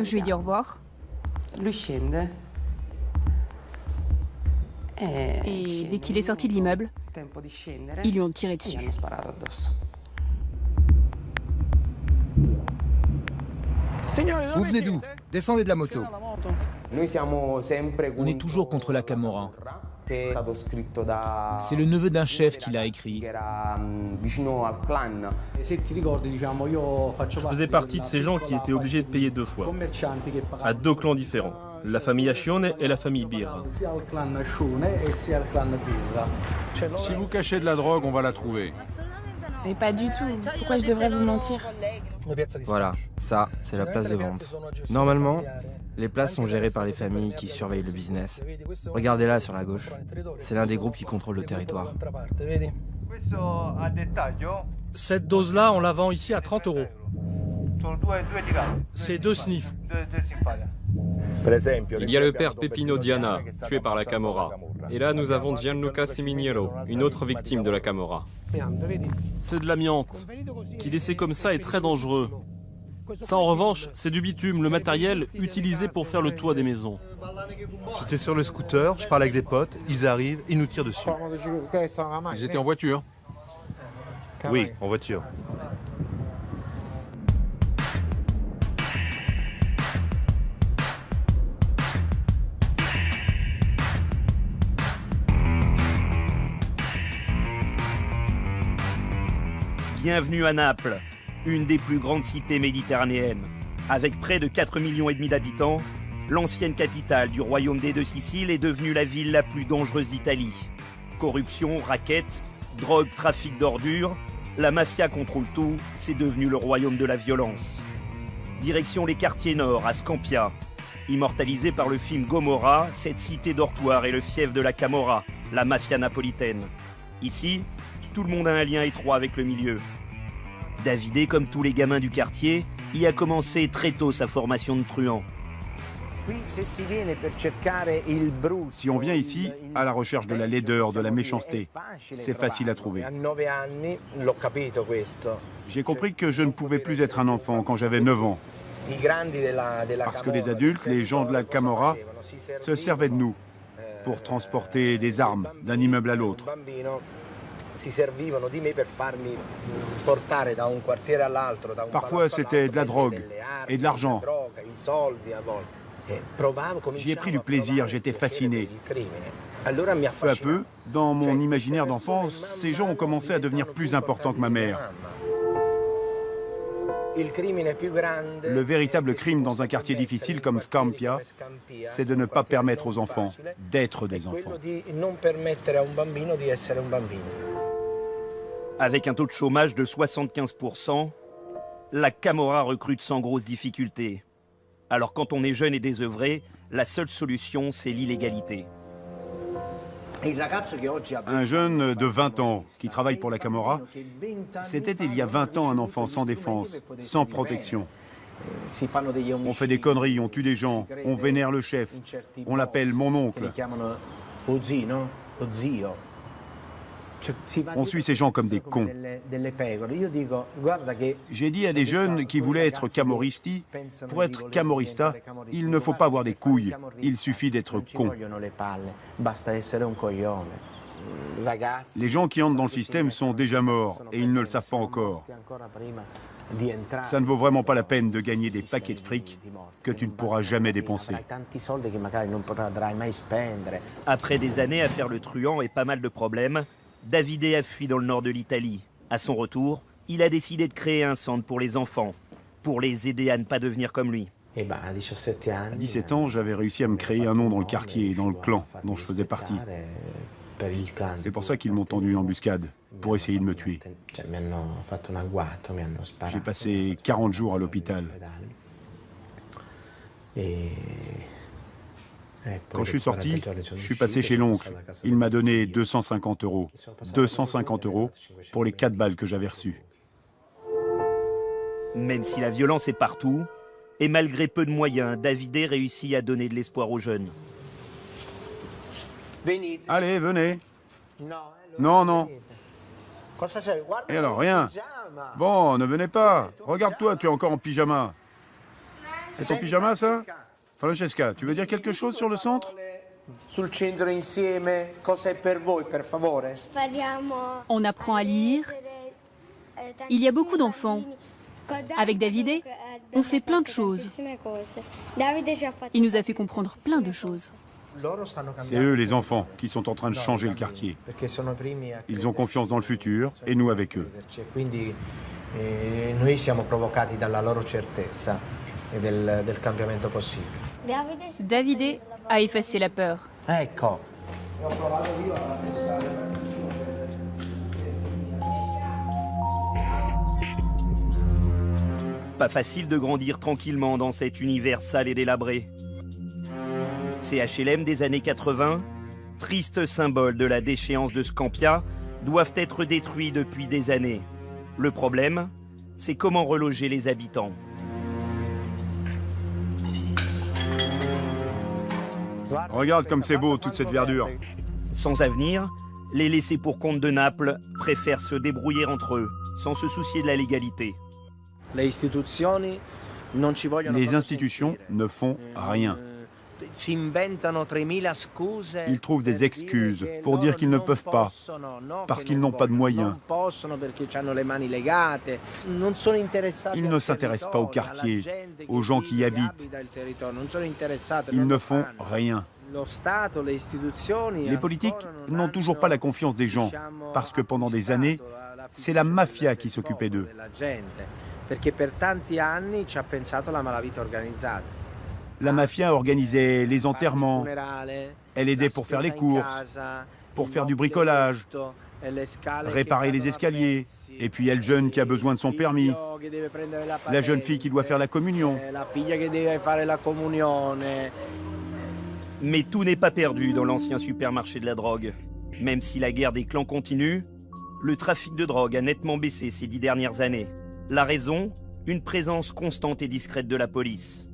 Je lui ai dit au revoir. Et dès qu'il est sorti de l'immeuble, ils lui ont tiré dessus. Vous venez d'où? Descendez de la moto. On est toujours contre la Camorra. C'est le neveu d'un chef qui l'a écrit. Je faisais partie de ces gens qui étaient obligés de payer deux fois, à deux clans différents, la famille Ascione et la famille Birra. Si vous cachez de la drogue, on va la trouver. Mais pas du tout. Pourquoi je devrais vous mentir? Voilà, ça, c'est la place de vente. Normalement, les places sont gérées par les familles qui surveillent le business. Regardez là sur la gauche. C'est l'un des groupes qui contrôle le territoire. Cette dose-là, on la vend ici à 30 €. C'est 2 sniffs. Il y a le père Peppino Diana, tué par la Camorra. Et là, nous avons Gianluca Siminiero, une autre victime de la Camorra. C'est de l'amiante. Qui laissé comme ça est très dangereux. Ça, en revanche, c'est du bitume, le matériel utilisé pour faire le toit des maisons. J'étais sur le scooter, je parle avec des potes, ils arrivent, ils nous tirent dessus. Ils étaient en voiture. Oui, en voiture. Bienvenue à Naples, une des plus grandes cités méditerranéennes. Avec près de 4,5 millions d'habitants, l'ancienne capitale du royaume des deux Siciles est devenue la ville la plus dangereuse d'Italie. Corruption, raquettes, drogue, trafic d'ordures, la mafia contrôle tout, c'est devenu le royaume de la violence. Direction les quartiers nord, à Scampia. Immortalisée par le film Gomorra, cette cité dortoir est le fief de la Camorra, la mafia napolitaine. Ici, tout le monde a un lien étroit avec le milieu. Davide, comme tous les gamins du quartier, y a commencé très tôt sa formation de truand. Si on vient ici à la recherche de la laideur, de la méchanceté, c'est facile à trouver. J'ai compris que je ne pouvais plus être un enfant quand j'avais 9 ans. Parce que les adultes, les gens de la Camorra, se servaient de nous pour transporter des armes d'un immeuble à l'autre. Parfois, c'était de la drogue et de l'argent. J'y ai pris du plaisir, j'étais fasciné. Peu à peu, dans mon imaginaire d'enfance, ces gens ont commencé à devenir plus importants que ma mère. Le véritable crime dans un quartier difficile comme Scampia, c'est de ne pas permettre aux enfants d'être des enfants. Avec un taux de chômage de 75%, la Camorra recrute sans grosse difficulté. Alors quand on est jeune et désœuvré, la seule solution, c'est l'illégalité. Un jeune de 20 ans qui travaille pour la Camorra, c'était il y a 20 ans un enfant sans défense, sans protection. On fait des conneries, on tue des gens, on vénère le chef, on l'appelle mon oncle. On suit ces gens comme des cons. J'ai dit à des jeunes qui voulaient être camorristi, pour être camorrista, il ne faut pas avoir des couilles, il suffit d'être con. Les gens qui entrent dans le système sont déjà morts et ils ne le savent pas encore. Ça ne vaut vraiment pas la peine de gagner des paquets de fric que tu ne pourras jamais dépenser. Après des années à faire le truand et pas mal de problèmes, Davide a fui dans le nord de l'Italie. À son retour, il a décidé de créer un centre pour les enfants, pour les aider à ne pas devenir comme lui. À 17 ans, j'avais réussi à me créer un nom dans le quartier et dans le clan dont je faisais partie. C'est pour ça qu'ils m'ont tendu une embuscade, pour essayer de me tuer. J'ai passé 40 jours à l'hôpital. Quand je suis sorti, je suis passé chez l'oncle. Il m'a donné 250 €. 250 € pour les 4 balles que j'avais reçues. Même si la violence est partout, et malgré peu de moyens, Davide réussit à donner de l'espoir aux jeunes. Allez, venez. Non, non. Et alors, rien. Bon, ne venez pas. Regarde-toi, tu es encore en pyjama. C'est ton pyjama, ça? Francesca, tu veux dire quelque chose sur le centre? On apprend à lire. Il y a beaucoup d'enfants. Avec Davide, on fait plein de choses. Il nous a fait comprendre plein de choses. C'est eux, les enfants, qui sont en train de changer le quartier. Ils ont confiance dans le futur, et nous avec eux. Noi siamo provocati dalla loro certezza e del cambiamento possibile. Davide a effacé la peur. Ecco. Pas facile de grandir tranquillement dans cet univers sale et délabré. Ces HLM des années 80, tristes symboles de la déchéance de Scampia, doivent être détruits depuis des années. Le problème, c'est comment reloger les habitants. Regarde comme c'est beau, toute cette verdure. Sans avenir, les laissés pour compte de Naples préfèrent se débrouiller entre eux, sans se soucier de la légalité. Les institutions ne font rien. Ils trouvent des excuses pour dire qu'ils ne peuvent pas, parce qu'ils n'ont pas de moyens. Ils ne s'intéressent pas au quartier, aux gens qui y habitent. Ils ne font rien. Les politiques n'ont toujours pas la confiance des gens, parce que pendant des années, c'est la mafia qui s'occupait d'eux. La mafia organisait les enterrements, elle aidait pour faire les courses, pour faire du bricolage, réparer les escaliers, et puis il y a le jeune qui a besoin de son permis, la jeune fille qui doit faire la communion. Mais tout n'est pas perdu dans l'ancien supermarché de la drogue. Même si la guerre des clans continue, le trafic de drogue a nettement baissé ces 10 dernières années. La raison, une présence constante et discrète de la police.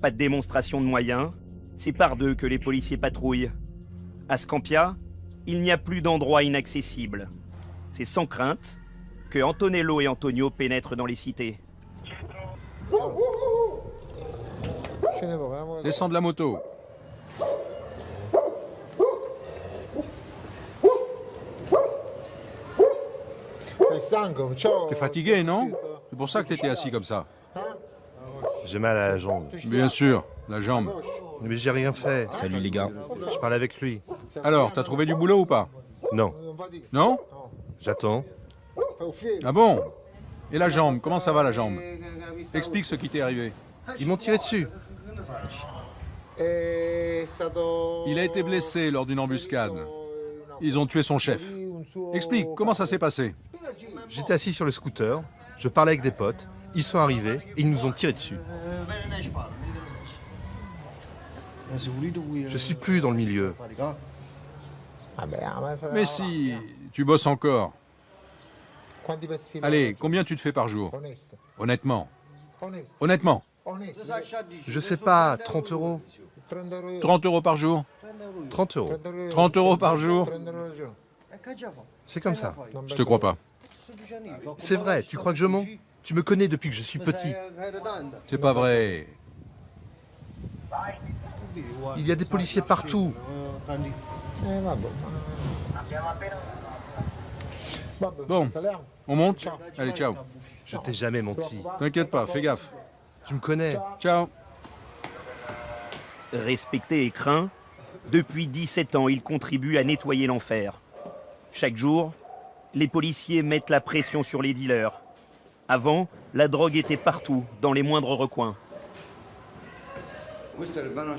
Pas de démonstration de moyens, c'est par deux que les policiers patrouillent. À Scampia, il n'y a plus d'endroit inaccessible. C'est sans crainte que Antonello et Antonio pénètrent dans les cités. Descends de la moto. T'es fatigué, non? C'est pour ça que t'étais assis comme ça. J'ai mal à la jambe. Bien sûr, la jambe. Mais j'ai rien fait. Salut les gars. Je parle avec lui. Alors, t'as trouvé du boulot ou pas? Non. Non? J'attends. Ah bon? Et la jambe, comment ça va la jambe? Explique ce qui t'est arrivé. Ils m'ont tiré dessus. Il a été blessé lors d'une embuscade. Ils ont tué son chef. Explique, comment ça s'est passé? J'étais assis sur le scooter, je parlais avec des potes, ils sont arrivés et ils nous ont tiré dessus. Je suis plus dans le milieu. Mais si, tu bosses encore. Allez, combien tu te fais par jour? Honnêtement. Honnêtement. Je sais pas, 30 euros. 30 euros par jour? 30 euros. 30 euros par jour? C'est comme ça. Je te crois pas. C'est vrai, tu crois que je mens? Tu me connais depuis que je suis petit. C'est pas vrai. Il y a des policiers partout. Bon, on monte? Allez, ciao. Je t'ai jamais menti. T'inquiète pas, fais gaffe. Tu me connais. Ciao. Respecté et craint, depuis 17 ans, il contribue à nettoyer l'enfer. Chaque jour, les policiers mettent la pression sur les dealers. Avant, la drogue était partout, dans les moindres recoins.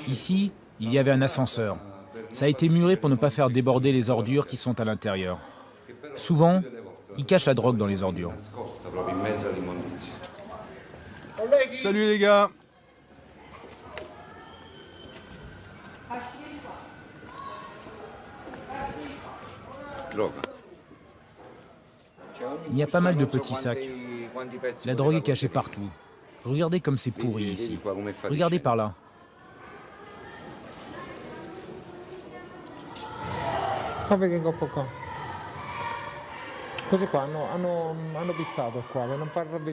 Ici, il y avait un ascenseur. Ça a été muré pour ne pas faire déborder les ordures qui sont à l'intérieur. Souvent, ils cachent la drogue dans les ordures. Salut les gars. Il y a pas mal de petits sacs. La drogue est cachée partout. Regardez comme c'est pourri ici. Regardez par là.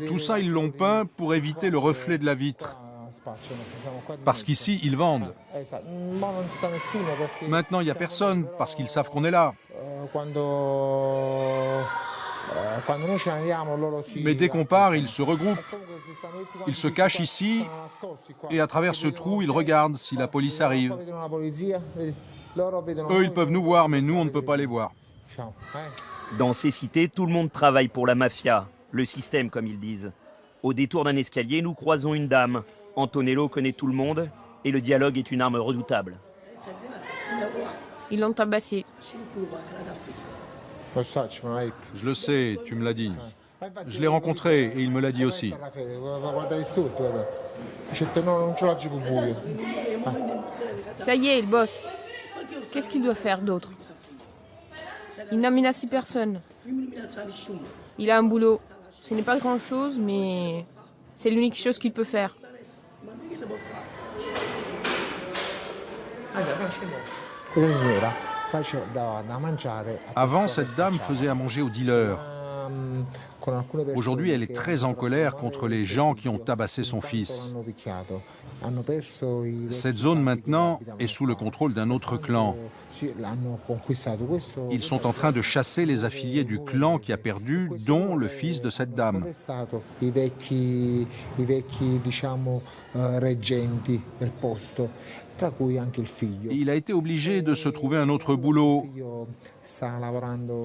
Tout ça, ils l'ont peint pour éviter le reflet de la vitre. Parce qu'ici, ils vendent. Maintenant, il n'y a personne, parce qu'ils savent qu'on est là. Mais dès qu'on part, ils se regroupent. Ils se cachent ici, et à travers ce trou, ils regardent si la police arrive. Eux, ils peuvent nous voir, mais nous, on ne peut pas les voir. Dans ces cités, tout le monde travaille pour la mafia, le système comme ils disent. Au détour d'un escalier, nous croisons une dame. Antonello connaît tout le monde et le dialogue est une arme redoutable. Ils l'ont tabassé. Je le sais, tu me l'as dit. Je l'ai rencontré et il me l'a dit aussi. Ça y est, il bosse. Qu'est-ce qu'il doit faire d'autre? Il n'a menacé personne. Il a un boulot. Ce n'est pas grand-chose, mais c'est l'unique chose qu'il peut faire. Avant, cette dame faisait à manger aux dealers. Aujourd'hui, elle est très en colère contre les gens qui ont tabassé son fils. Cette zone maintenant est sous le contrôle d'un autre clan. Ils sont en train de chasser les affiliés du clan qui a perdu, dont le fils de cette dame. Il a été obligé de se trouver un autre boulot.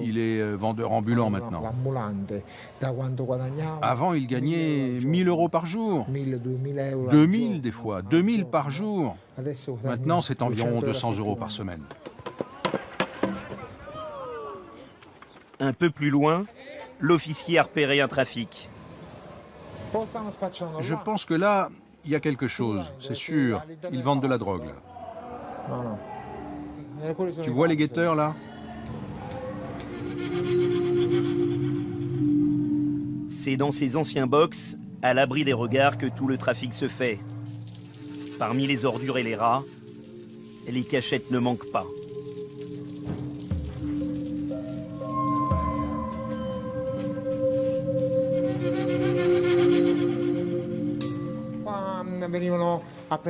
Il est vendeur ambulant maintenant. Avant, il gagnait 1 000 € par jour. 2 000 des fois, 2 000 par jour. Maintenant, c'est environ 200 € par semaine. Un peu plus loin, l'officier a repéré un trafic. Je pense que là, il y a quelque chose, c'est sûr. Ils vendent de la drogue, là. Tu vois les guetteurs, là? C'est dans ces anciens box, à l'abri des regards, que tout le trafic se fait. Parmi les ordures et les rats, les cachettes ne manquent pas.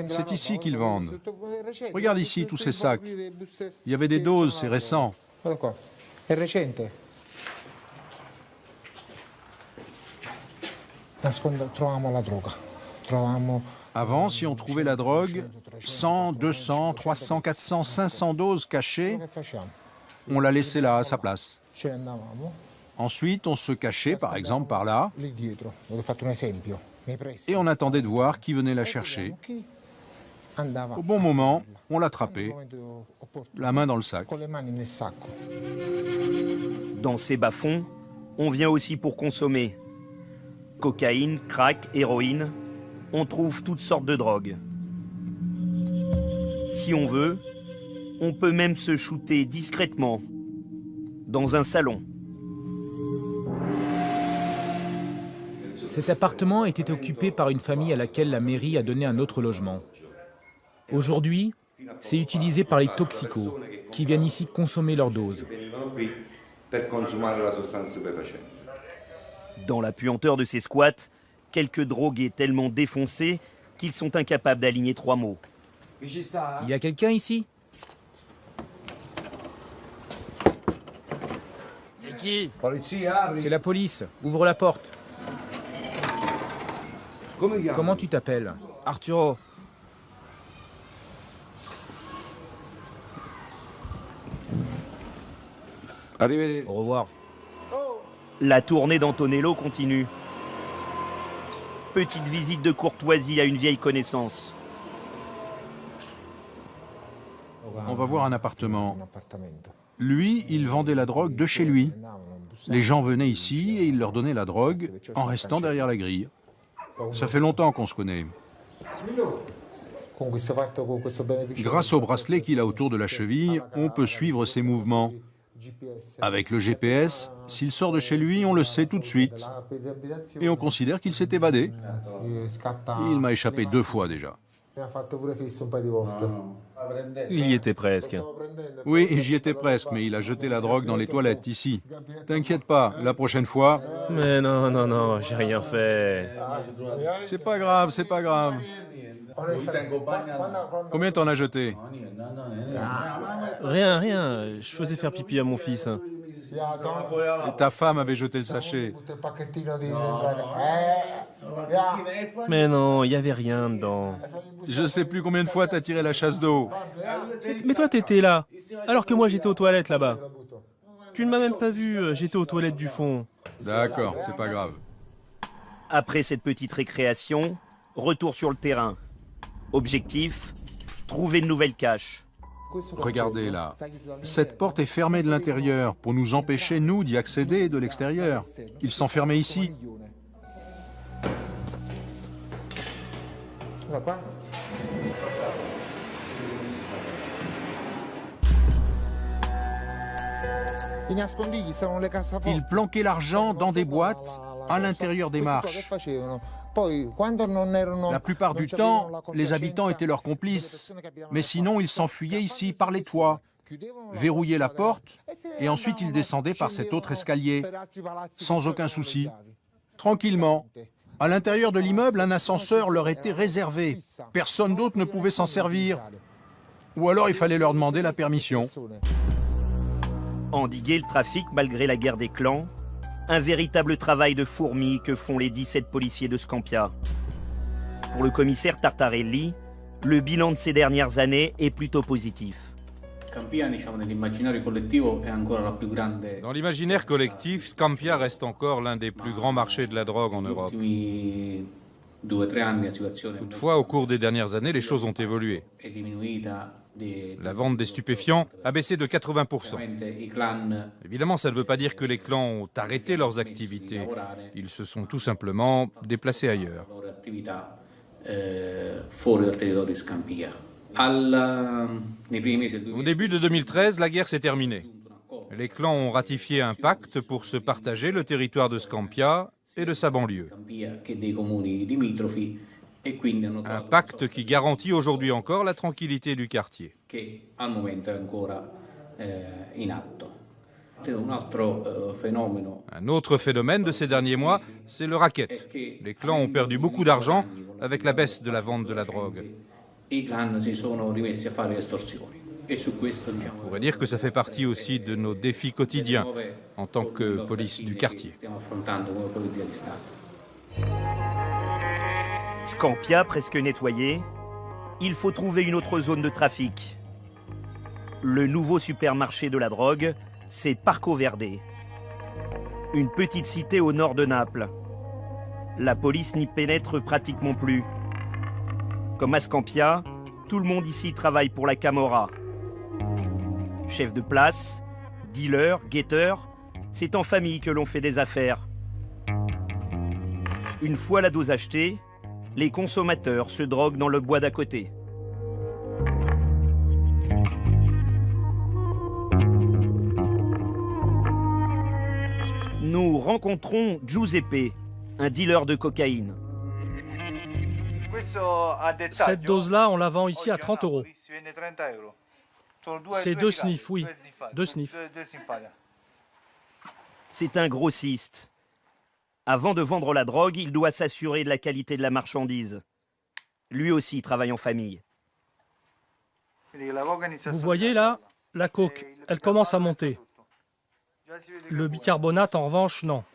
C'est ici qu'ils vendent. Regarde ici tous ces sacs. Il y avait des doses, c'est récent. Avant, si on trouvait la drogue, 100, 200, 300, 400, 500 doses cachées, on la laissait là, à sa place. Ensuite, on se cachait, par exemple, par là, et on attendait de voir qui venait la chercher. Au bon moment, on l'attrapait, la main dans le sac. Dans ces bas-fonds, on vient aussi pour consommer. Cocaïne, crack, héroïne, on trouve toutes sortes de drogues. Si on veut, on peut même se shooter discrètement, dans un salon. Cet appartement était occupé par une famille à laquelle la mairie a donné un autre logement. Aujourd'hui, c'est utilisé par les toxicos, qui viennent ici consommer leur dose. Dans la puanteur de ces squats, quelques drogués tellement défoncés qu'ils sont incapables d'aligner 3 mots. Il y a quelqu'un ici? C'est qui? C'est la police. Ouvre la porte. Comment tu t'appelles? Arturo. Au revoir. La tournée d'Antonello continue. Petite visite de courtoisie à une vieille connaissance. On va voir un appartement. Lui, il vendait la drogue de chez lui. Les gens venaient ici et il leur donnait la drogue en restant derrière la grille. Ça fait longtemps qu'on se connaît. Grâce au bracelet qu'il a autour de la cheville, on peut suivre ses mouvements. Avec le GPS, s'il sort de chez lui, on le sait tout de suite. Et on considère qu'il s'est évadé. Il m'a échappé 2 fois déjà. Il y était presque. Oui, j'y étais presque, mais il a jeté la drogue dans les toilettes, ici. T'inquiète pas, la prochaine fois... Mais non, j'ai rien fait. C'est pas grave, c'est pas grave. Combien t'en as jeté? Rien, rien. Je faisais faire pipi à mon fils. Et ta femme avait jeté le sachet. Mais non, il n'y avait rien dedans. Je sais plus combien de fois t'as tiré la chasse d'eau. Mais toi, t'étais là, alors que moi, j'étais aux toilettes là-bas. Tu ne m'as même pas vu, j'étais aux toilettes du fond. D'accord, c'est pas grave. Après cette petite récréation, retour sur le terrain. Objectif, trouver de nouvelles caches. Regardez là. Cette porte est fermée de l'intérieur pour nous empêcher, nous, d'y accéder de l'extérieur. Ils s'enfermaient ici. Ils planquaient l'argent dans des boîtes à l'intérieur des marches. La plupart du temps, les habitants étaient leurs complices, mais sinon ils s'enfuyaient ici par les toits, verrouillaient la porte et ensuite ils descendaient par cet autre escalier, sans aucun souci, tranquillement. À l'intérieur de l'immeuble, un ascenseur leur était réservé. Personne d'autre ne pouvait s'en servir. Ou alors il fallait leur demander la permission. Endiguer le trafic malgré la guerre des clans, un véritable travail de fourmi que font les 17 policiers de Scampia. Pour le commissaire Tartarelli, le bilan de ces dernières années est plutôt positif. Dans l'imaginaire collectif, Scampia reste encore l'un des plus grands marchés de la drogue en Europe. Toutefois, au cours des dernières années, les choses ont évolué. La vente des stupéfiants a baissé de 80%. Évidemment, ça ne veut pas dire que les clans ont arrêté leurs activités. Ils se sont tout simplement déplacés ailleurs. Au début de 2013, la guerre s'est terminée. Les clans ont ratifié un pacte pour se partager le territoire de Scampia et de sa banlieue. Un pacte qui garantit aujourd'hui encore la tranquillité du quartier. Un autre phénomène de ces derniers mois, c'est le racket. Les clans ont perdu beaucoup d'argent avec la baisse de la vente de la drogue. On pourrait dire que ça fait partie aussi de nos défis quotidiens en tant que police du quartier. Scampia presque nettoyé, il faut trouver une autre zone de trafic. Le nouveau supermarché de la drogue, c'est Parco Verde. Une petite cité au nord de Naples. La police n'y pénètre pratiquement plus. Comme à Scampia, tout le monde ici travaille pour la Camorra. Chef de place, dealer, guetteur, c'est en famille que l'on fait des affaires. Une fois la dose achetée, les consommateurs se droguent dans le bois d'à côté. Nous rencontrons Giuseppe, un dealer de cocaïne. Cette dose-là, on la vend ici à 30 €. C'est 2 sniffs, oui, 2 sniffs. C'est un grossiste. Avant de vendre la drogue, il doit s'assurer de la qualité de la marchandise. Lui aussi travaille en famille. Vous voyez là, la coke, elle commence à monter. Le bicarbonate, en revanche, non.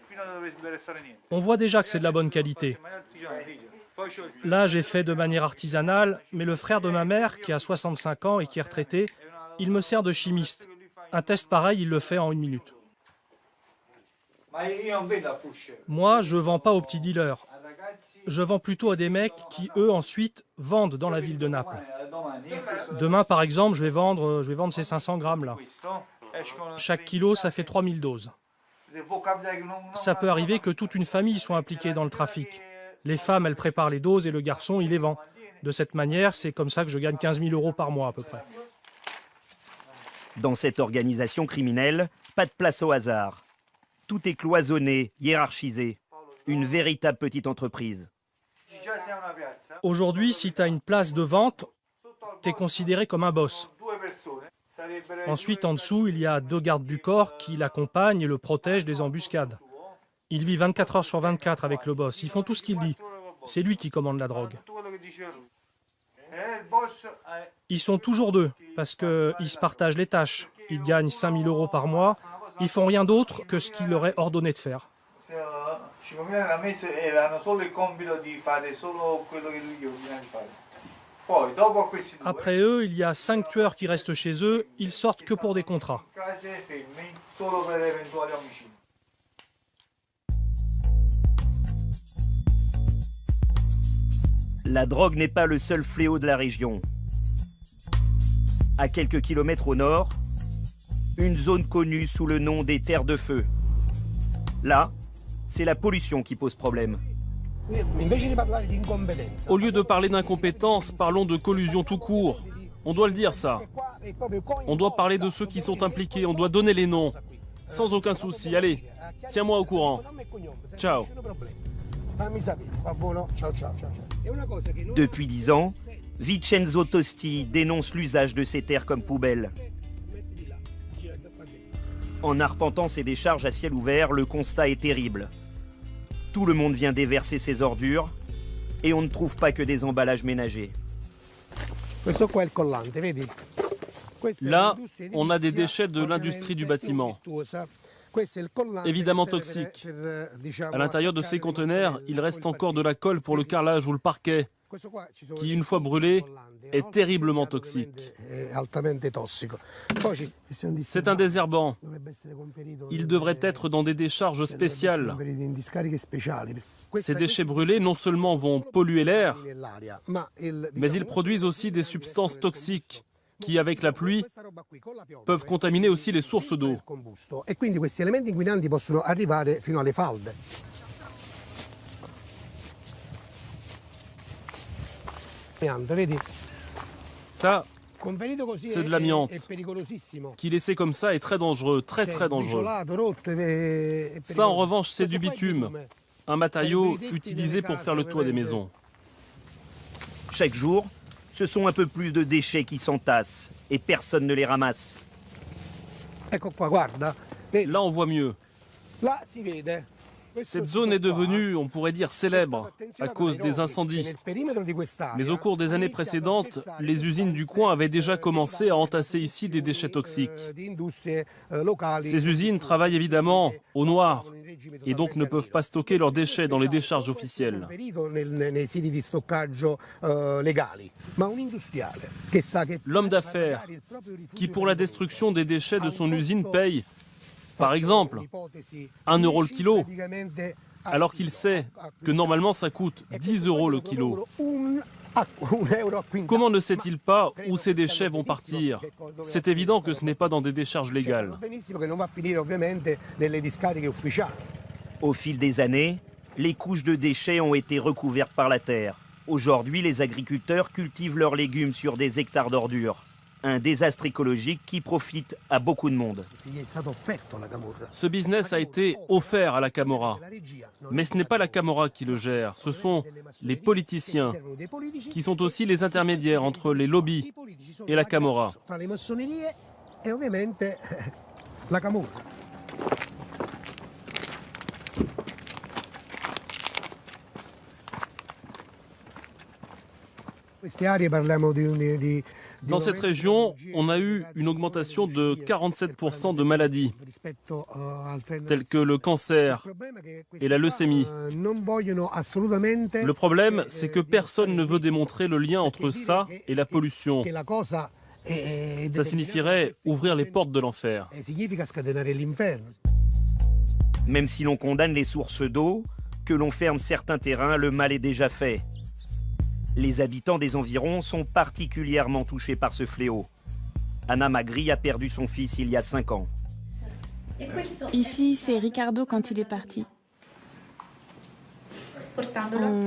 On voit déjà que c'est de la bonne qualité. Là, j'ai fait de manière artisanale, mais le frère de ma mère, qui a 65 ans et qui est retraité, il me sert de chimiste. Un test pareil, il le fait en 1 minute. Moi, je ne vends pas aux petits dealers. Je vends plutôt à des mecs qui, eux, ensuite, vendent dans la ville de Naples. Demain, par exemple, je vais vendre ces 500 grammes là. Chaque kilo, ça fait 3000 doses. Ça peut arriver que toute une famille soit impliquée dans le trafic. Les femmes, elles préparent les doses et le garçon, il les vend. De cette manière, c'est comme ça que je gagne 15 000 € par mois à peu près. Dans cette organisation criminelle, pas de place au hasard. Tout est cloisonné, hiérarchisé. Une véritable petite entreprise. Aujourd'hui, si tu as une place de vente, tu es considéré comme un boss. Ensuite, en dessous, il y a 2 gardes du corps qui l'accompagnent et le protègent des embuscades. Il vit 24 heures sur 24 avec le boss. Ils font tout ce qu'il dit. C'est lui qui commande la drogue. Ils sont toujours deux, parce qu'ils se partagent les tâches. Ils gagnent 5 000 € par mois. Ils font rien d'autre que ce qu'il leur est ordonné de faire. Après eux, il y a 5 tueurs qui restent chez eux. Ils sortent que pour des contrats. La drogue n'est pas le seul fléau de la région. À quelques kilomètres au nord, une zone connue sous le nom des terres de feu. Là, c'est la pollution qui pose problème. Au lieu de parler d'incompétence, parlons de collusion tout court. On doit le dire, ça. On doit parler de ceux qui sont impliqués, on doit donner les noms. Sans aucun souci, allez, tiens-moi au courant. Ciao. Depuis 10 ans, Vincenzo Tosti dénonce l'usage de ces terres comme poubelles. En arpentant ces décharges à ciel ouvert, le constat est terrible. Tout le monde vient déverser ses ordures et on ne trouve pas que des emballages ménagers. Là, on a des déchets de l'industrie du bâtiment. Évidemment toxiques. À l'intérieur de ces conteneurs, il reste encore de la colle pour le carrelage ou le parquet, qui, une fois brûlé, est terriblement toxique. C'est un désherbant. Il devrait être dans des décharges spéciales. Ces déchets brûlés non seulement vont polluer l'air, mais ils produisent aussi des substances toxiques qui, avec la pluie, peuvent contaminer aussi les sources d'eau. Ça, c'est de l'amiante, qui laissé comme ça est très dangereux, très dangereux. Ça, en revanche, c'est du bitume, un matériau utilisé pour faire le toit des maisons. Chaque jour, ce sont un peu plus de déchets qui s'entassent et personne ne les ramasse. Là, on voit mieux. Cette zone est devenue, on pourrait dire, célèbre à cause des incendies. Mais au cours des années précédentes, les usines du coin avaient déjà commencé à entasser ici des déchets toxiques. Ces usines travaillent évidemment au noir et donc ne peuvent pas stocker leurs déchets dans les décharges officielles. L'homme d'affaires qui, pour la destruction des déchets de son usine, paye, par exemple, 1 € le kilo, alors qu'il sait que normalement ça coûte 10 € le kilo. Comment ne sait-il pas où ces déchets vont partir? C'est évident que ce n'est pas dans des décharges légales. Au fil des années, les couches de déchets ont été recouvertes par la terre. Aujourd'hui, les agriculteurs cultivent leurs légumes sur des hectares d'ordures. Un désastre écologique qui profite à beaucoup de monde. Ce business a été offert à la Camorra. Mais ce n'est pas la Camorra qui le gère, ce sont les politiciens, qui sont aussi les intermédiaires entre les lobbies et la Camorra. Dans cette région, on a eu une augmentation de 47% de maladies, telles que le cancer et la leucémie. Le problème, c'est que personne ne veut démontrer le lien entre ça et la pollution. Ça signifierait ouvrir les portes de l'enfer. Même si l'on condamne les sources d'eau, que l'on ferme certains terrains, le mal est déjà fait. Les habitants des environs sont particulièrement touchés par ce fléau. Anna Magri a perdu son fils il y a 5 ans. Ici, c'est Ricardo quand il est parti. En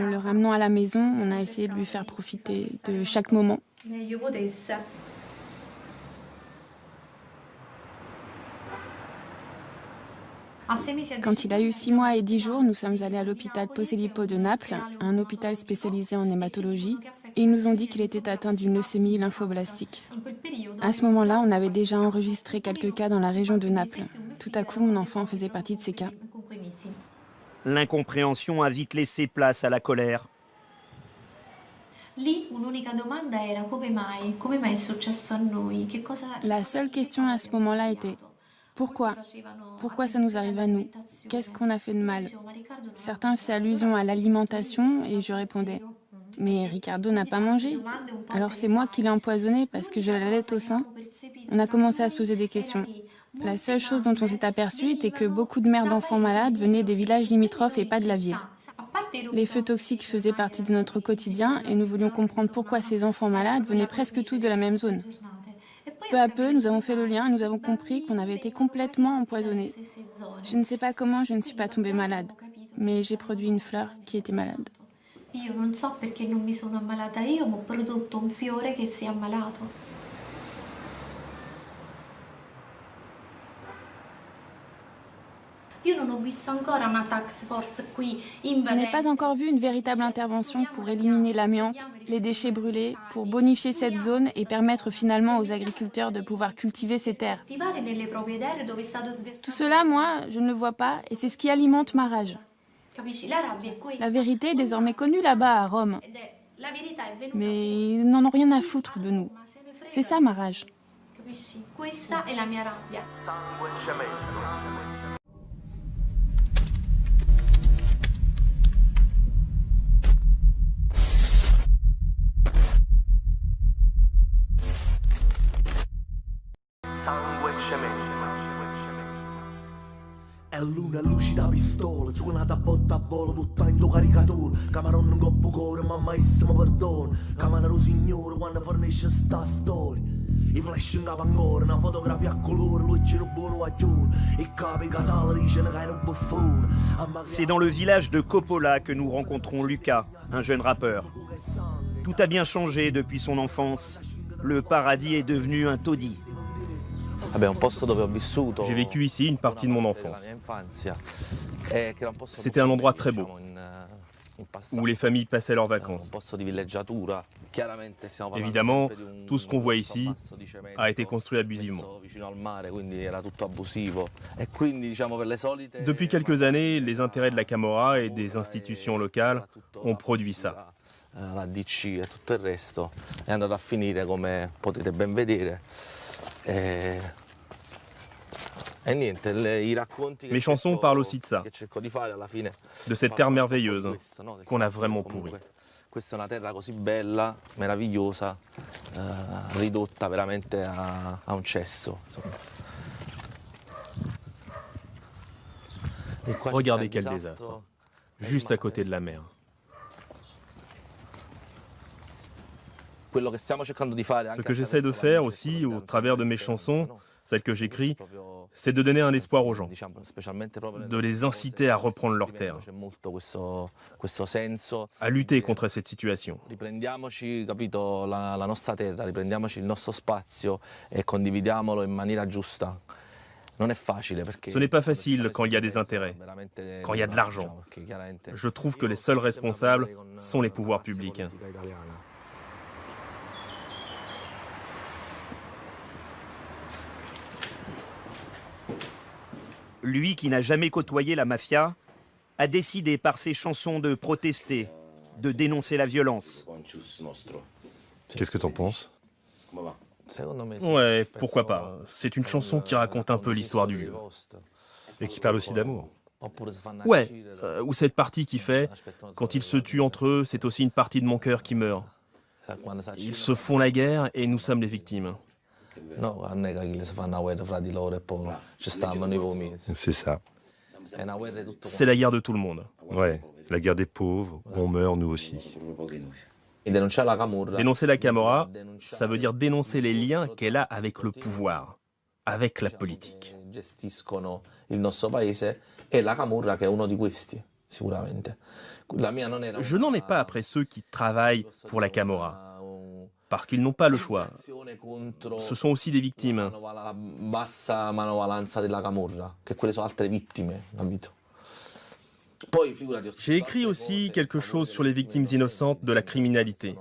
le ramenant à la maison, on a essayé de lui faire profiter de chaque moment. Quand il a eu 6 mois et 10 jours, nous sommes allés à l'hôpital Posillipo de Naples, un hôpital spécialisé en hématologie, et ils nous ont dit qu'il était atteint d'une leucémie lymphoblastique. À ce moment-là, on avait déjà enregistré quelques cas dans la région de Naples. Tout à coup, mon enfant faisait partie de ces cas. L'incompréhension a vite laissé place à la colère. La seule question à ce moment-là était pourquoi? Pourquoi ça nous arrive à nous? Qu'est-ce qu'on a fait de mal? Certains faisaient allusion à l'alimentation et je répondais mais Ricardo n'a pas mangé. Alors c'est moi qui l'ai empoisonné parce que je l'allais au sein. On a commencé à se poser des questions. La seule chose dont on s'est aperçu était que beaucoup de mères d'enfants malades venaient des villages limitrophes et pas de la ville. Les feux toxiques faisaient partie de notre quotidien et nous voulions comprendre pourquoi ces enfants malades venaient presque tous de la même zone. Peu à peu, nous avons fait le lien et nous avons compris qu'on avait été complètement empoisonnés. Je ne sais pas comment je ne suis pas tombée malade, mais j'ai produit une fleur qui était malade. Io non so perché non mi sono ammalata io, ma ho prodotto un fiore che si è ammalato. Je n'ai pas encore vu une véritable intervention pour éliminer l'amiante, les déchets brûlés, pour bonifier cette zone et permettre finalement aux agriculteurs de pouvoir cultiver ces terres. Tout cela, moi, je ne le vois pas et c'est ce qui alimente ma rage. La vérité est désormais connue là-bas à Rome. Mais ils n'en ont rien à foutre de nous. C'est ça ma rage. Questa è la mia rabbia. Sangue e cemento. È l'una luce da pistola, suonata a botta a volo, tutta in caricatore. Camarone un coppo cuore, mamma issimo perdono. Camarone signore quando fornisce sta storia. I flash in capo ancora, una fotografia a colore, lui c'è un buono guaglione. I capi casale dice che è un buffone. C'est dans le village de Coppola que nous rencontrons Luca, un jeune rappeur. Tout a bien changé depuis son enfance. Le paradis est devenu un taudis. J'ai vécu ici une partie de mon enfance. C'était un endroit très beau, où les familles passaient leurs vacances. Évidemment, tout ce qu'on voit ici a été construit abusivement. Depuis quelques années, les intérêts de la Camorra et des institutions locales ont produit ça. La DC e tutto il resto è andato a finire come potete ben vedere. Mes chansons parlent aussi de ça, de cette terre merveilleuse qu'on a vraiment pourrie. Questa è una terra così bella, meravigliosa, ridotta veramente a un cesso. Regardez quel désastre, juste à côté de la mer. Ce que j'essaie de faire aussi, au travers de mes chansons, celles que j'écris, c'est de donner un espoir aux gens, de les inciter à reprendre leurs terres, à lutter contre cette situation. Riprendiamoci, capito, la nostra terra, riprendiamoci il nostro spazio e condividiamolo in maniera giusta. Ce n'est pas facile quand il y a des intérêts, quand il y a de l'argent. Je trouve que les seuls responsables sont les pouvoirs publics. Lui qui n'a jamais côtoyé la mafia, a décidé par ses chansons de protester, de dénoncer la violence. Qu'est-ce que t'en penses? Ouais, pourquoi pas. C'est une chanson qui raconte un peu l'histoire du lieu. Et qui parle aussi d'amour. Ouais, ou cette partie qui fait, quand ils se tuent entre eux, c'est aussi une partie de mon cœur qui meurt. Ils se font la guerre et nous sommes les victimes. C'est ça. C'est la guerre de tout le monde. Ouais, la guerre des pauvres, on meurt nous aussi. Dénoncer la Camorra, ça veut dire dénoncer les liens qu'elle a avec le pouvoir, avec la politique. Je n'en ai pas après ceux qui travaillent pour la Camorra, parce qu'ils n'ont pas le choix. Ce sont aussi des victimes. J'ai écrit aussi quelque chose sur les victimes innocentes de la criminalité.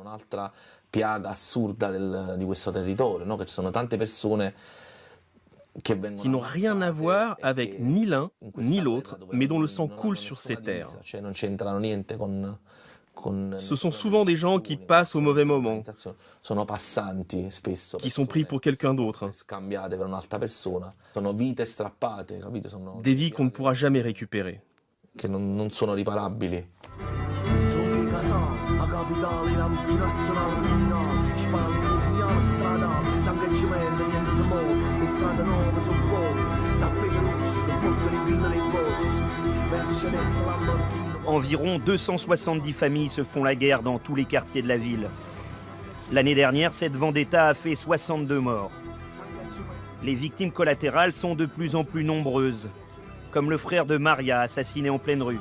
Qui n'ont rien à voir avec ni l'un ni l'autre, mais dont le sang coule sur ces terres. Ce sont souvent des gens qui passent au mauvais moment, qui sont pris pour quelqu'un d'autre. Des vies qu'on ne pourra jamais récupérer. Environ 270 familles se font la guerre dans tous les quartiers de la ville. L'année dernière, cette vendetta a fait 62 morts. Les victimes collatérales sont de plus en plus nombreuses, comme le frère de Maria, assassiné en pleine rue.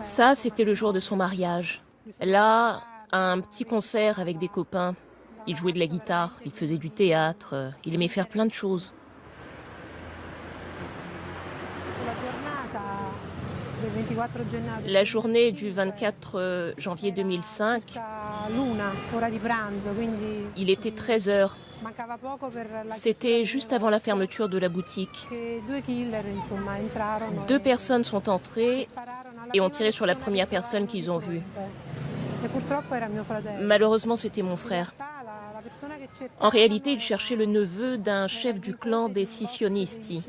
Ça, c'était le jour de son mariage. Là, un petit concert avec des copains. Il jouait de la guitare, il faisait du théâtre, il aimait faire plein de choses. La journée du 24 janvier 2005, il était 13 h. C'était juste avant la fermeture de la boutique. 2 personnes sont entrées et ont tiré sur la première personne qu'ils ont vue. Malheureusement, c'était mon frère. En réalité, il cherchait le neveu d'un chef du clan des Scissionisti.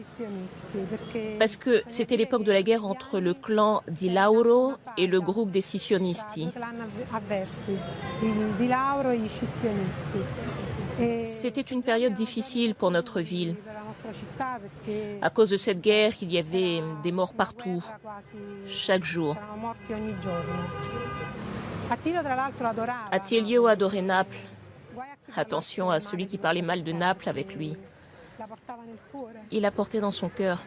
Parce que c'était l'époque de la guerre entre le clan di Lauro et le groupe des Scissionisti. C'était une période difficile pour notre ville. À cause de cette guerre, il y avait des morts partout, chaque jour. Attilio adorait Naples. Attention à celui qui parlait mal de Naples avec lui. Il la portait dans son cœur.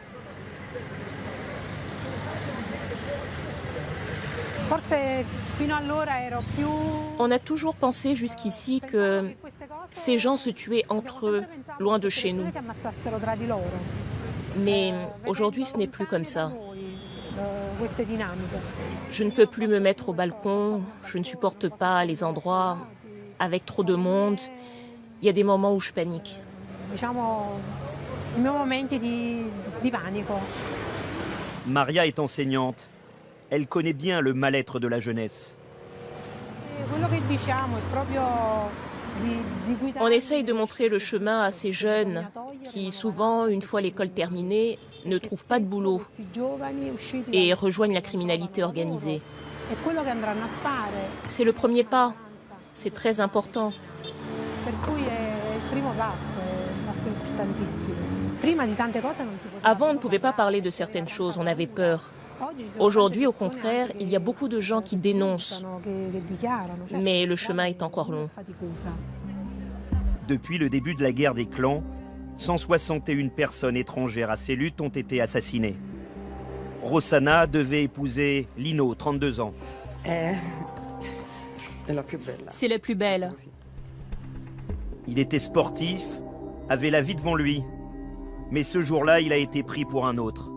On a toujours pensé jusqu'ici que ces gens se tuaient entre eux, loin de chez nous. Mais aujourd'hui, ce n'est plus comme ça. Je ne peux plus me mettre au balcon, je ne supporte pas les endroits avec trop de monde. Il y a des moments où je panique. Maria est enseignante. Elle connaît bien le mal-être de la jeunesse. On essaye de montrer le chemin à ces jeunes qui, souvent, une fois l'école terminée, ne trouvent pas de boulot et rejoignent la criminalité organisée. C'est le premier pas. C'est très important. Avant, on ne pouvait pas parler de certaines choses, on avait peur. Aujourd'hui, au contraire, il y a beaucoup de gens qui dénoncent. Mais le chemin est encore long. Depuis le début de la guerre des clans, 161 personnes étrangères à ces luttes ont été assassinées. Rossana devait épouser Lino, 32 ans. C'est la plus belle. Il était sportif, avait la vie devant lui. Mais ce jour-là, il a été pris pour un autre.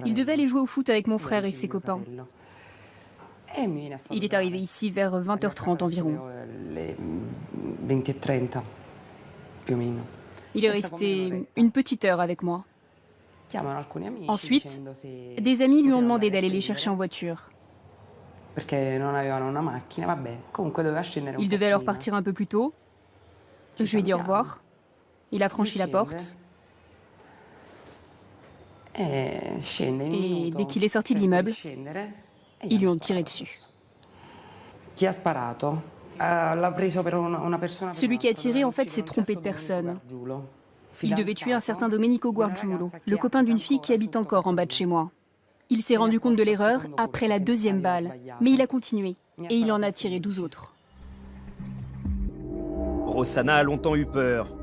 Il devait aller jouer au foot avec mon frère et ses copains. Il est arrivé ici vers 20h30 environ. Il est resté une petite heure avec moi. Ensuite, des amis lui ont demandé d'aller les chercher en voiture. Il devait alors partir un peu plus tôt. Je lui ai dit au revoir. Il a franchi la porte. Et dès qu'il est sorti de l'immeuble, ils lui ont tiré dessus. Celui qui a tiré, en fait, s'est trompé de personne. Il devait tuer un certain Domenico Guargiulo, le copain d'une fille qui habite encore en bas de chez moi. Il s'est rendu compte de l'erreur après la 2e balle, mais il a continué et il en a tiré 12 autres. Rossana a longtemps eu peur,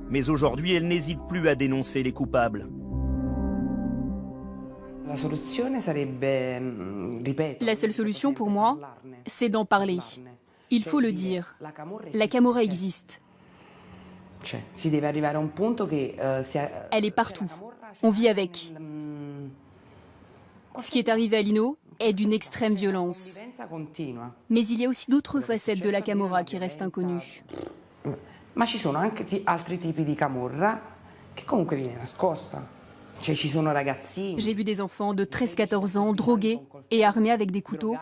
mais aujourd'hui, elle n'hésite plus à dénoncer les coupables. La seule solution pour moi, c'est d'en parler. Il faut le dire. La Camorra existe. Elle est partout. On vit avec. Ce qui est arrivé à Lino est d'une extrême violence. Mais il y a aussi d'autres facettes de la Camorra qui restent inconnues. J'ai vu des enfants de 13-14 ans drogués et armés avec des couteaux.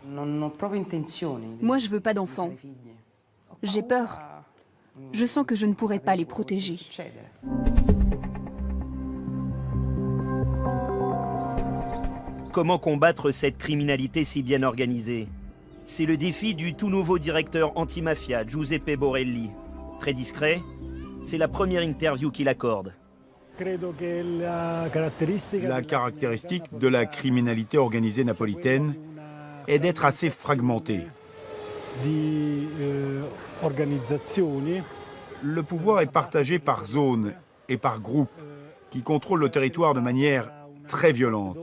Moi, je veux pas d'enfants. J'ai peur. Je sens que je ne pourrai pas les protéger. Comment combattre cette criminalité si bien organisée? C'est le défi du tout nouveau directeur antimafia, Giuseppe Borelli. Très discret, c'est la première interview qu'il accorde. La caractéristique de la criminalité organisée napolitaine est d'être assez fragmentée. Le pouvoir est partagé par zones et par groupes qui contrôlent le territoire de manière très violente.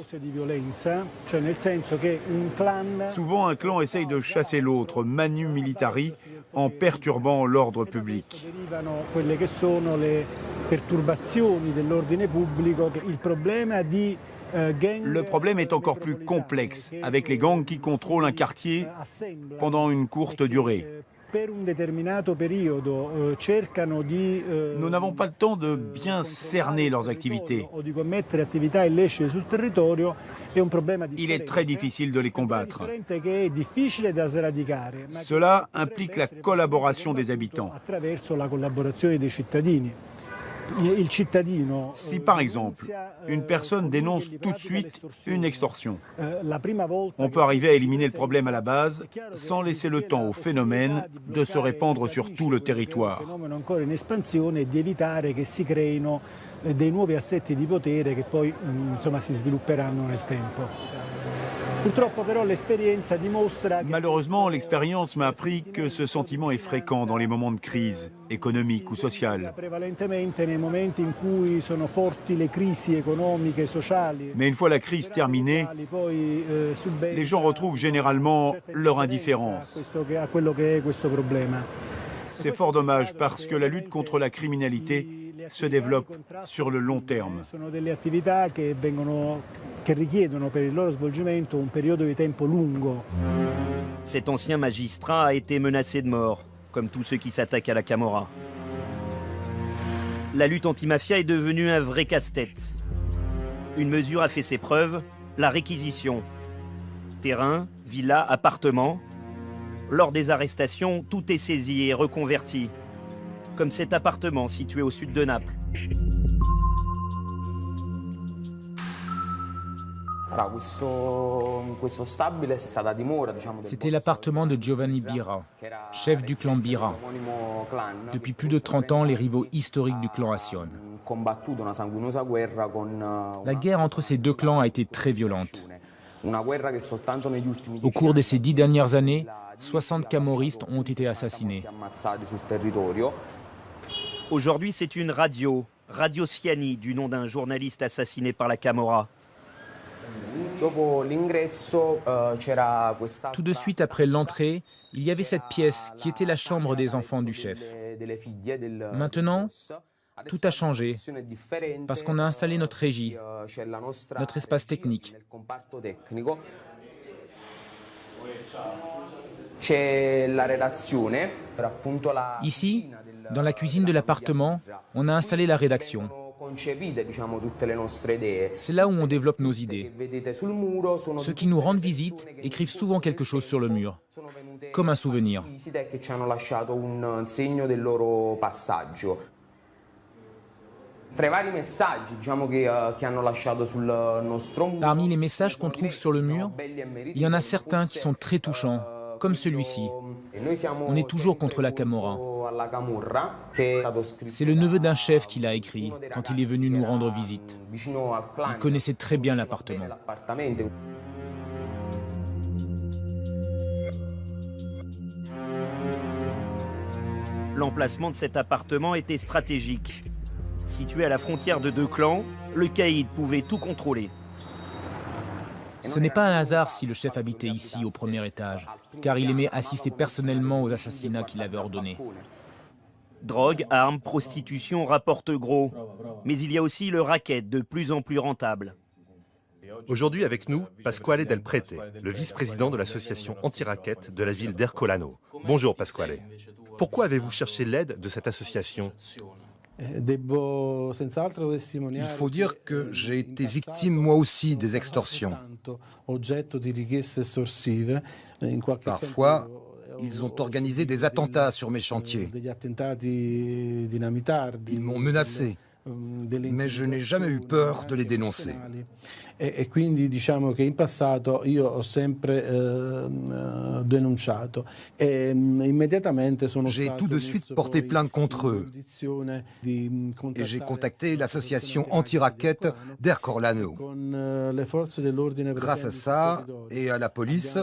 Souvent, un clan essaye de chasser l'autre, manu militari, en perturbant l'ordre public. Le problème est encore plus complexe, avec les gangs qui contrôlent un quartier pendant une courte durée. Nous n'avons pas le temps de bien cerner leurs activités. Il est très difficile de les combattre. Cela implique la collaboration des habitants. Si par exemple, une personne dénonce tout de suite une extorsion, on peut arriver à éliminer le problème à la base sans laisser le temps au phénomène de se répandre sur tout le territoire. Malheureusement, l'expérience m'a appris que ce sentiment est fréquent dans les moments de crise, économique ou sociale. Mais une fois la crise terminée, les gens retrouvent généralement leur indifférence. C'est fort dommage parce que la lutte contre la criminalité se développe sur le long terme. Cet ancien magistrat a été menacé de mort, comme tous ceux qui s'attaquent à la Camorra. La lutte anti-mafia est devenue un vrai casse-tête. Une mesure a fait ses preuves, la réquisition. Terrain, villa, appartements. Lors des arrestations, tout est saisi et reconverti. Comme cet appartement situé au sud de Naples. C'était l'appartement de Giovanni Bira, chef du clan Bira. Depuis plus de 30 ans, les rivaux historiques du clan Acione. La guerre entre ces deux clans a été très violente. Au cours de ces 10 dernières années, 60 camorristes ont été assassinés. Aujourd'hui, c'est une radio, Radio Siani, du nom d'un journaliste assassiné par la Camorra. Tout de suite après l'entrée, il y avait cette pièce qui était la chambre des enfants du chef. Maintenant, tout a changé parce qu'on a installé notre régie, notre espace technique. Ici, dans la cuisine de l'appartement, on a installé la rédaction. C'est là où on développe nos idées. Ceux qui nous rendent visite écrivent souvent quelque chose sur le mur, comme un souvenir. Parmi les messages qu'on trouve sur le mur, il y en a certains qui sont très touchants, comme celui-ci. On est toujours contre la Camorra. C'est le neveu d'un chef qui l'a écrit quand il est venu nous rendre visite. Il connaissait très bien l'appartement. L'emplacement de cet appartement était stratégique. Situé à la frontière de deux clans, le caïd pouvait tout contrôler. Ce n'est pas un hasard si le chef habitait ici, au premier étage, car il aimait assister personnellement aux assassinats qu'il avait ordonnés. Drogue, armes, prostitution rapportent gros. Mais il y a aussi le racket, de plus en plus rentable. Aujourd'hui avec nous, Pasquale Del Prete, le vice-président de l'association anti-racket de la ville d'Ercolano. Bonjour Pasquale. Pourquoi avez-vous cherché l'aide de cette association ? Il faut dire que j'ai été victime moi aussi des extorsions. Parfois, ils ont organisé des attentats sur mes chantiers. Ils m'ont menacé, mais je n'ai jamais eu peur de les dénoncer. E quindi diciamo che in passato io ho sempre denunciato e immediatamente sono J'ai tout de suite porté plainte contre eux et j'ai contacté l'association anti-racket d'Ercolano. Grâce à ça et à la police,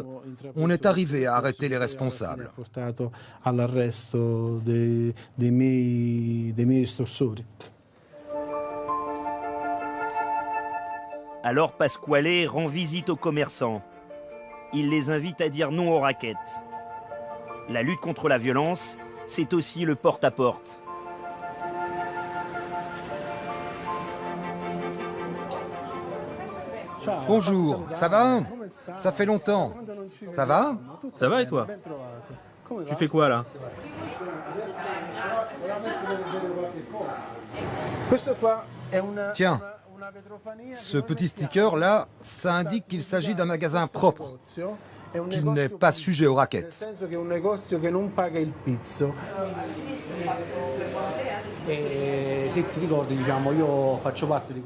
on est arrivé à arrêter les responsables. All'arresto dei miei estorsori. Alors Pasquale rend visite aux commerçants. Il les invite à dire non aux rackets. La lutte contre la violence, c'est aussi le porte-à-porte. Bonjour, ça va? Ça fait longtemps. Ça va? Ça va et toi? Tu fais quoi là? Tiens, ce petit sticker-là, ça indique qu'il s'agit d'un magasin propre, qu'il n'est pas sujet aux rackets.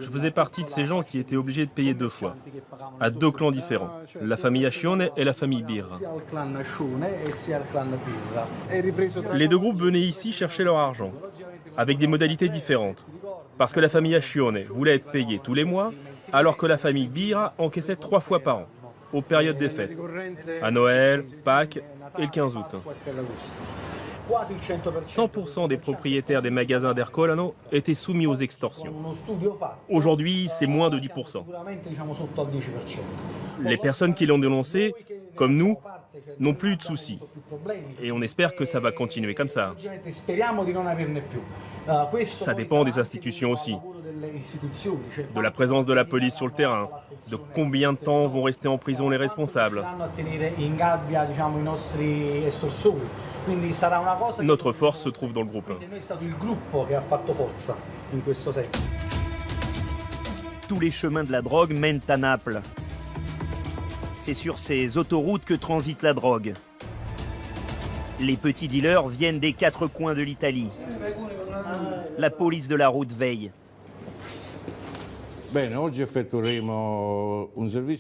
Je faisais partie de ces gens qui étaient obligés de payer 2 fois, à 2 clans différents, la famille Ascione et la famille Birra. Les 2 groupes venaient ici chercher leur argent, avec des modalités différentes, parce que la famille Ascione voulait être payée tous les mois, alors que la famille Birra encaissait 3 fois par an, aux périodes des fêtes, à Noël, Pâques et le 15 août. 100% des propriétaires des magasins d'Ercolano étaient soumis aux extorsions. Aujourd'hui, c'est moins de 10%. Les personnes qui l'ont dénoncé, comme nous, n'ont plus eu de soucis. Et on espère que ça va continuer comme ça. Ça dépend des institutions aussi, de la présence de la police sur le terrain, de combien de temps vont rester en prison les responsables. Notre force se trouve dans le groupe. Tous les chemins de la drogue mènent à Naples. C'est sur ces autoroutes que transite la drogue. Les petits dealers viennent des 4 coins de l'Italie. La police de la route veille.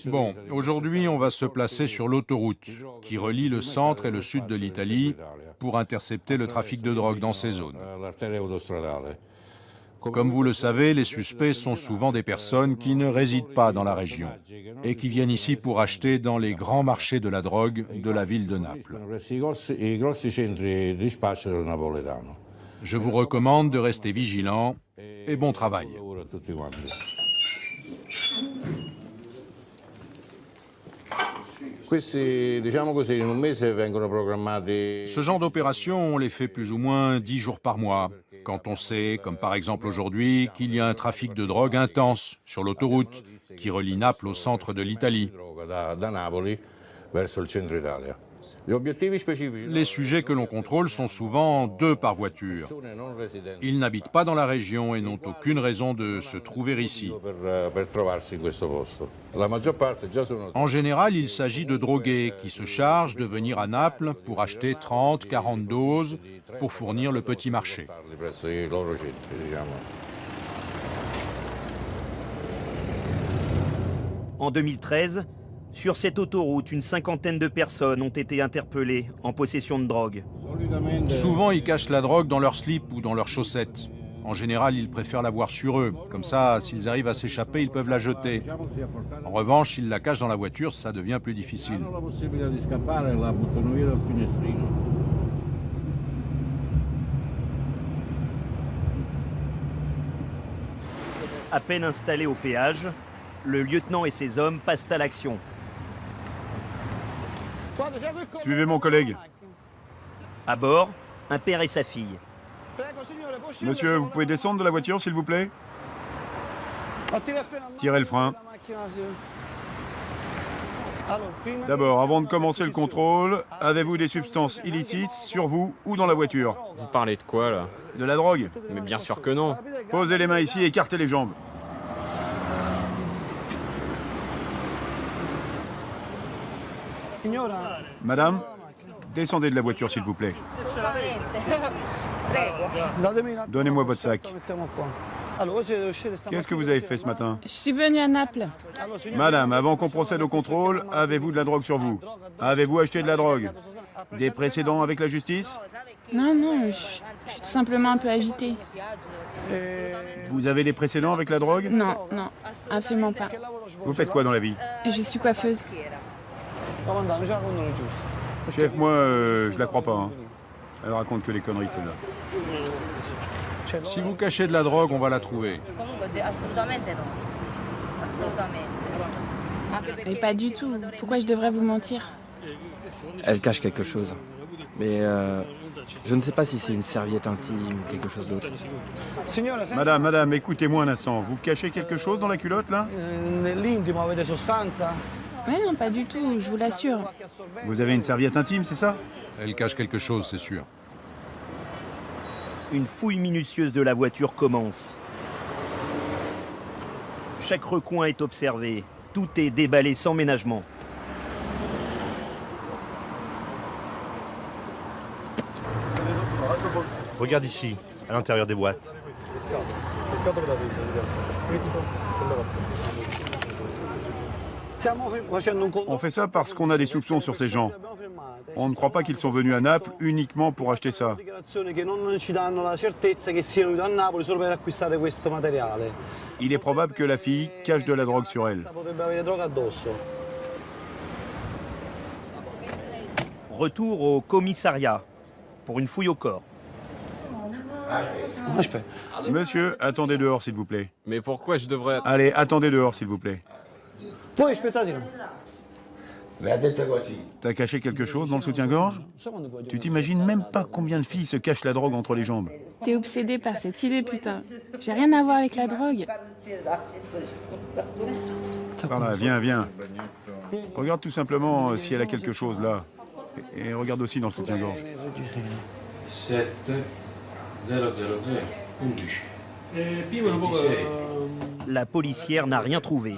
Bon, aujourd'hui, on va se placer sur l'autoroute qui relie le centre et le sud de l'Italie pour intercepter le trafic de drogue dans ces zones. Comme vous le savez, les suspects sont souvent des personnes qui ne résident pas dans la région et qui viennent ici pour acheter dans les grands marchés de la drogue de la ville de Naples. Je vous recommande de rester vigilant et bon travail. Ce genre d'opération, on les fait plus ou moins 10 jours par mois, quand on sait, comme par exemple aujourd'hui, qu'il y a un trafic de drogue intense sur l'autoroute qui relie Naples au centre de l'Italie. Les sujets que l'on contrôle sont souvent 2 par voiture. Ils n'habitent pas dans la région et n'ont aucune raison de se trouver ici. En général, il s'agit de drogués qui se chargent de venir à Naples pour acheter 30, 40 doses pour fournir le petit marché. En 2013, sur cette autoroute, une 50aine de personnes ont été interpellées en possession de drogue. Souvent, ils cachent la drogue dans leurs slips ou dans leurs chaussettes. En général, ils préfèrent l'avoir sur eux. Comme ça, s'ils arrivent à s'échapper, ils peuvent la jeter. En revanche, s'ils la cachent dans la voiture, ça devient plus difficile. À peine installés au péage, le lieutenant et ses hommes passent à l'action. Suivez mon collègue. À bord, un père et sa fille. Monsieur, vous pouvez descendre de la voiture, s'il vous plaît? Tirez le frein. D'abord, avant de commencer le contrôle, avez-vous des substances illicites sur vous ou dans la voiture? Vous parlez de quoi, là? De la drogue? Mais bien sûr que non. Posez les mains ici et écartez les jambes. Madame, descendez de la voiture, s'il vous plaît. Donnez-moi votre sac. Qu'est-ce que vous avez fait ce matin? Je suis venue à Naples. Madame, avant qu'on procède au contrôle, avez-vous de la drogue sur vous? Avez-vous acheté de la drogue? Des précédents avec la justice? Non, non, je suis tout simplement un peu agitée. Vous avez des précédents avec la drogue? Non, non, absolument pas. Vous faites quoi dans la vie? Je suis coiffeuse. Chef, moi, je la crois pas. Hein. Elle raconte que des conneries, celle-là. Si vous cachez de la drogue, on va la trouver. Mais pas du tout. Pourquoi je devrais vous mentir? Elle cache quelque chose. Mais je ne sais pas si c'est une serviette intime ou quelque chose d'autre. Madame, écoutez-moi un instant. Vous cachez quelque chose dans la culotte, là? Mais non, pas du tout, je vous l'assure. Vous avez une serviette intime, c'est ça? Elle cache quelque chose, c'est sûr. Une fouille minutieuse de la voiture commence. Chaque recoin est observé. Tout est déballé sans ménagement. Regarde ici, à l'intérieur des boîtes. On fait ça parce qu'on a des soupçons sur ces gens. On ne croit pas qu'ils sont venus à Naples uniquement pour acheter ça. Il est probable que la fille cache de la drogue sur elle. Retour au commissariat pour une fouille au corps. Monsieur, attendez dehors, s'il vous plaît. Mais pourquoi je devrais... Allez, attendez dehors, s'il vous plaît. T'as caché quelque chose dans le soutien-gorge? Tu t'imagines même pas combien de filles se cachent la drogue entre les jambes. T'es obsédé par cette idée, putain. J'ai rien à voir avec la drogue. Par là, viens. Regarde tout simplement si elle a quelque chose là. Et regarde aussi dans le soutien-gorge. 7 000 11. La policière n'a rien trouvé.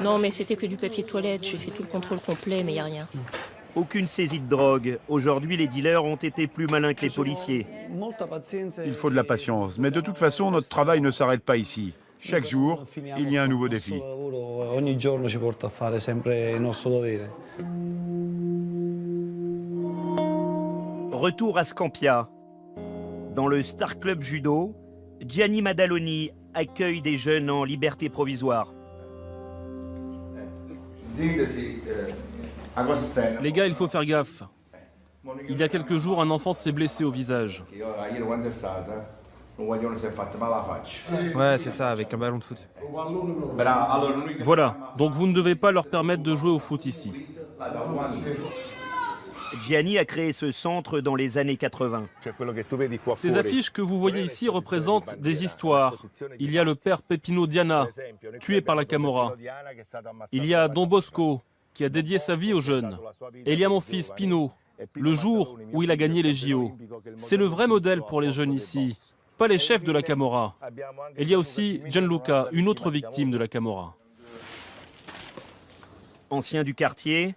Non, mais c'était que du papier de toilette. J'ai fait tout le contrôle complet, mais il n'y a rien. Aucune saisie de drogue. Aujourd'hui, les dealers ont été plus malins que les policiers. Il faut de la patience, mais de toute façon, notre travail ne s'arrête pas ici. Chaque jour, il y a un nouveau défi. Retour à Scampia. Dans le Star Club Judo, Gianni Madaloni accueille des jeunes en liberté provisoire. Les gars, il faut faire gaffe. Il y a quelques jours, un enfant s'est blessé au visage. Ouais, c'est ça, avec un ballon de foot. Voilà, donc vous ne devez pas leur permettre de jouer au foot ici. Gianni a créé ce centre dans les années 80. Ces affiches que vous voyez ici représentent des histoires. Il y a le père Peppino Diana, tué par la Camorra. Il y a Don Bosco, qui a dédié sa vie aux jeunes. Et il y a mon fils Pino, le jour où il a gagné les JO. C'est le vrai modèle pour les jeunes ici, pas les chefs de la Camorra. Et il y a aussi Gianluca, une autre victime de la Camorra. Ancien du quartier,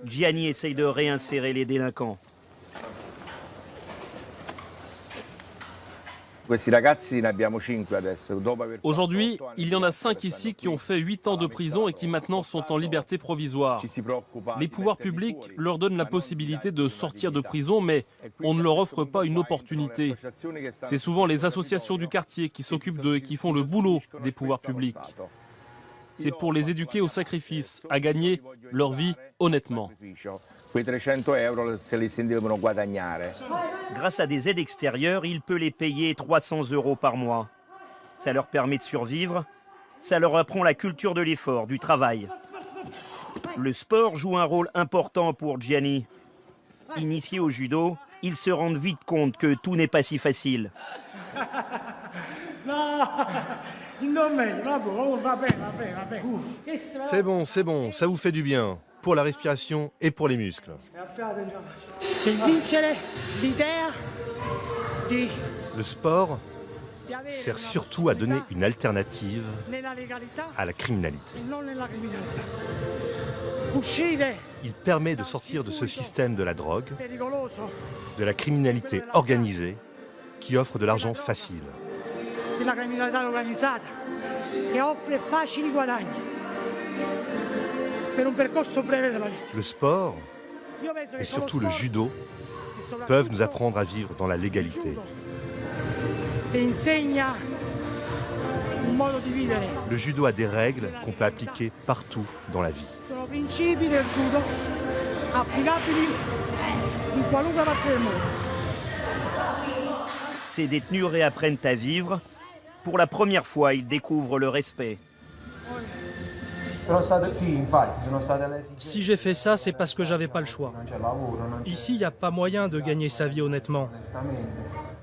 Gianni essaye de réinsérer les délinquants. Aujourd'hui, il y en a 5 ici qui ont fait 8 ans de prison et qui maintenant sont en liberté provisoire. Les pouvoirs publics leur donnent la possibilité de sortir de prison, mais on ne leur offre pas une opportunité. C'est souvent les associations du quartier qui s'occupent d'eux et qui font le boulot des pouvoirs publics. C'est pour les éduquer au sacrifice, à gagner leur vie honnêtement. Grâce à des aides extérieures, il peut les payer 300 € par mois. Ça leur permet de survivre, ça leur apprend la culture de l'effort, du travail. Le sport joue un rôle important pour Gianni. Initié au judo, ils se rendent vite compte que tout n'est pas si facile. C'est bon, ça vous fait du bien. Pour la respiration et pour les muscles. Le sport sert surtout à donner une alternative à la criminalité. Il permet de sortir de ce système de la drogue, de la criminalité organisée qui offre de l'argent facile. Le sport et surtout le judo peuvent nous apprendre à vivre dans la légalité. Le judo a des règles qu'on peut appliquer partout dans la vie. Ces détenus réapprennent à vivre. Pour la première fois, ils découvrent le respect. Si j'ai fait ça, c'est parce que j'avais pas le choix. Ici, il n'y a pas moyen de gagner sa vie honnêtement.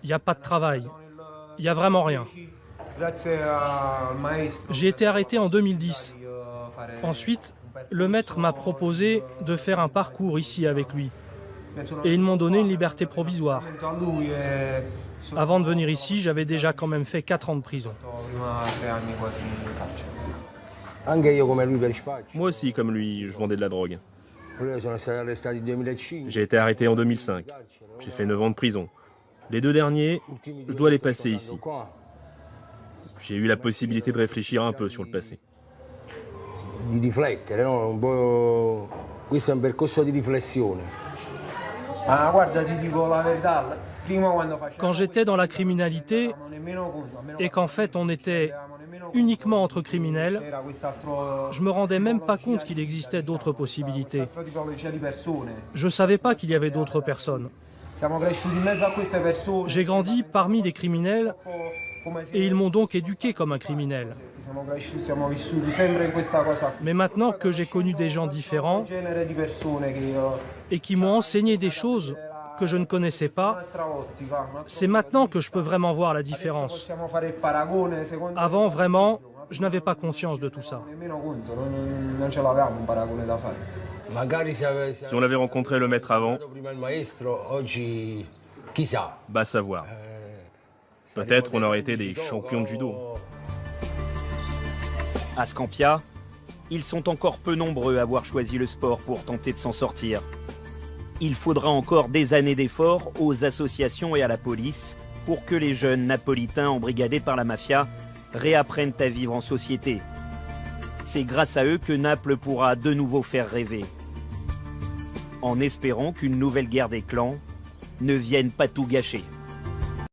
Il n'y a pas de travail. Il n'y a vraiment rien. J'ai été arrêté en 2010. Ensuite, le maître m'a proposé de faire un parcours ici avec lui. Et ils m'ont donné une liberté provisoire. Avant de venir ici, j'avais déjà quand même fait 4 ans de prison. Moi aussi, comme lui, je vendais de la drogue. J'ai été arrêté en 2005. J'ai fait 9 ans de prison. Les 2 derniers, je dois les passer ici. J'ai eu la possibilité de réfléchir un peu sur le passé. Questo è un percorso di riflessione. Quand j'étais dans la criminalité et qu'en fait on était uniquement entre criminels, je me rendais même pas compte qu'il existait d'autres possibilités. Je savais pas qu'il y avait d'autres personnes. J'ai grandi parmi des criminels et ils m'ont donc éduqué comme un criminel. Mais maintenant que j'ai connu des gens différents et qui m'ont enseigné des choses que je ne connaissais pas, c'est maintenant que je peux vraiment voir la différence. Avant, vraiment, je n'avais pas conscience de tout ça. Si on avait rencontré le maître avant, bah savoir. Peut-être on aurait été des champions de judo. À Scampia, ils sont encore peu nombreux à avoir choisi le sport pour tenter de s'en sortir. Il faudra encore des années d'efforts aux associations et à la police pour que les jeunes napolitains embrigadés par la mafia réapprennent à vivre en société. C'est grâce à eux que Naples pourra de nouveau faire rêver. En espérant qu'une nouvelle guerre des clans ne vienne pas tout gâcher.